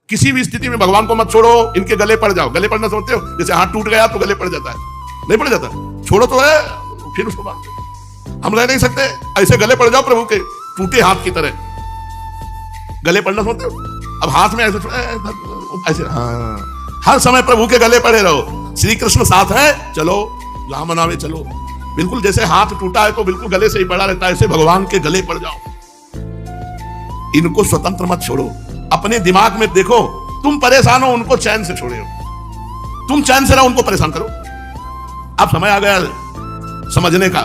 किसी भी स्थिति में भगवान को मत छोड़ो, इनके गले पड़ जाओ। गले पड़ना समझते हो? जैसे हाथ टूट गया तो गले पड़ जाता है, नहीं पड़ जाता, छोड़ो तो है, फिर उसको बांध दो। हम रह नहीं सकते, ऐसे गले पड़ जाओ प्रभु के टूटे हाथ की तरह। गले पड़ना समझते हो? अब हाथ में ऐसे हाँ, हर समय प्रभु के गले पड़े रहो। श्री कृष्ण साथ है, चलो जहां मनावे चलो। बिल्कुल जैसे हाथ टूटा है तो बिल्कुल गले से ही पड़ा रहता है, ऐसे भगवान के गले पड़ जाओ। इनको स्वतंत्र मत छोड़ो। अपने दिमाग में देखो, तुम परेशान हो उनको चैन से छोड़े हो, तुम चैन से रहो उनको परेशान करो। अब समय आ गया समझने का,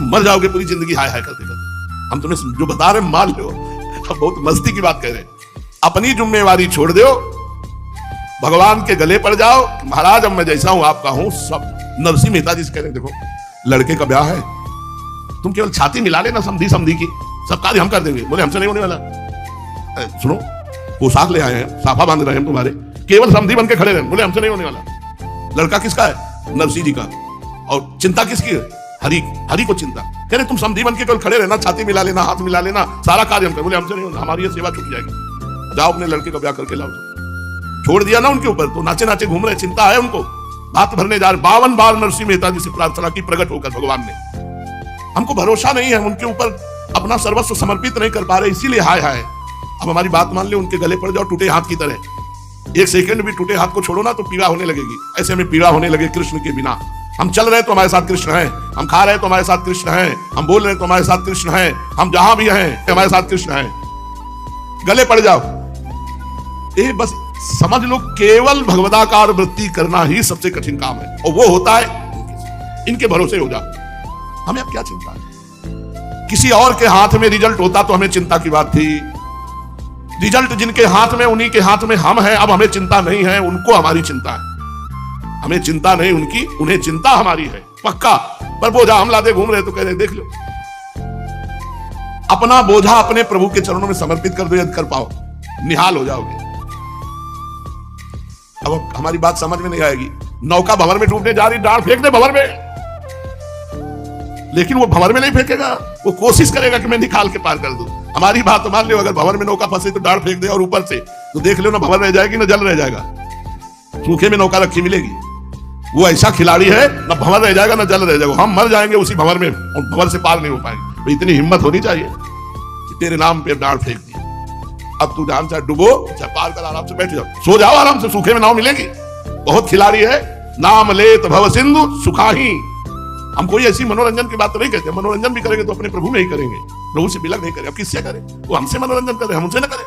मर जाओगे पूरी जिंदगी हाय हाय करते करते। हम तुम्हें जो बता रहे मान लो, अब बहुत मस्ती की बात कह रहे हैं। अपनी जिम्मेवारी छोड़ दो, भगवान के गले पड़ जाओ। महाराज अब मैं जैसा हूं आपका हूं सब। नरसिंह मेहता जी से कह रहे देखो लड़के का ब्याह है, तुम केवल छाती मिला लेना समधी समधी की, सब कार्य हम कर देंगे। बोले हमसे नहीं होने वाला। सुनो पोशाक ले आए हैं, साफा बांध रहे हैं तुम्हारे, केवल समधी बन के खड़े रहे। बोले हमसे नहीं होने वाला। लड़का किसका है? नरसिंह जी का। और चिंता किसकी है? हरि, हरि को चिंता। कह रहे तुम समधी बन के केवल खड़े रहना, छाती मिला लेना, हाथ मिला लेना, सारा कार्य हम कर। बोले हमसे नहीं होना, हमारी ये सेवा छूट जाएगी। जाओ अपने लड़के का ब्याह करके लाओ। छोड़ दिया ना उनके ऊपर, तो नाचे नाचे घूम रहे, चिंता है उनको। हाथ भरने जा रहे। 52 बार नरसिंह मेहता जी से प्रार्थना की प्रकट होकर भगवान ने। हमको भरोसा नहीं है, उनके ऊपर अपना सर्वस्व समर्पित नहीं कर पा रहे, इसीलिए हाय हाय। अब हमारी बात मान ले, उनके गले पड़ जाओ टूटे हाथ की तरह। एक सेकंड भी टूटे हाथ को छोड़ो ना तो पीड़ा होने लगेगी। ऐसे में पीड़ा होने लगे कृष्ण के बिना। हम चल रहे तो हमारे साथ कृष्ण हैं, हम खा रहे तो हमारे साथ कृष्ण हैं, हम बोल रहे तो हमारे साथ कृष्ण हैं, हम जहां भी हैं हमारे साथ कृष्ण हैं। गले पड़ जाओ। ये बस समझ लो, केवल भगवदाकार वृत्ति करना ही सबसे कठिन काम है, और वो होता है इनके भरोसे हो जाओ। हमें अब क्या चिंता है? किसी और के हाथ में रिजल्ट होता तो हमें चिंता की बात थी। रिजल्ट जिनके हाथ में, उन्हीं के हाथ में हम हैं। अब हमें चिंता नहीं है, उनको हमारी चिंता है। हमें चिंता नहीं उनकी, उन्हें चिंता हमारी है पक्का। पर बोझा हम लादे घूम रहे तो कह रहे देख लो। अपना बोझा अपने प्रभु के चरणों में समर्पित कर दो, यदि कर पाओ निहाल हो जाओगे। अब हमारी बात समझ में नहीं आएगी। नौका भंवर में डूबने जा रही, डाल फेंक दे भंवर में, लेकिन वो भंवर में नहीं फेंकेगा, वो कोशिश करेगा कि मैं निकाल के पार कर दूं। हमारी बात मान लो, अगर भंवर में नौका फंसे तो डाल फेंक दे, और ऊपर से तो देख लो ना भंवर रह जाएगी ना जल रह जाएगा। सूखे में नौका रखी मिलेगी। वो ऐसा खिलाड़ी है, ना भंवर रह जाएगा ना जल रह जाएगा। हम मर जाएंगे उसी भंवर में, और भंवर से पार नहीं हो पाएंगे। तो इतनी हिम्मत होनी चाहिए कि तेरे नाम पे डाल फेंक दी। अब तू डाल चाहे डुबो चाहे पार कर, आराम से बैठ जाओ, सो जाओ आराम से, सूखे में नाव मिलेगी। बहुत खिलाड़ी है। नाम लेत भव सिंधु सुखाही। हम कोई ऐसी मनोरंजन की बात तो नहीं कहते। मनोरंजन भी करेंगे तो अपने प्रभु में ही करेंगे, प्रभु से बिलक नहीं करें। अब किससे करें? वो हमसे मनोरंजन कर रहे हैं, हम उनसे ना करें।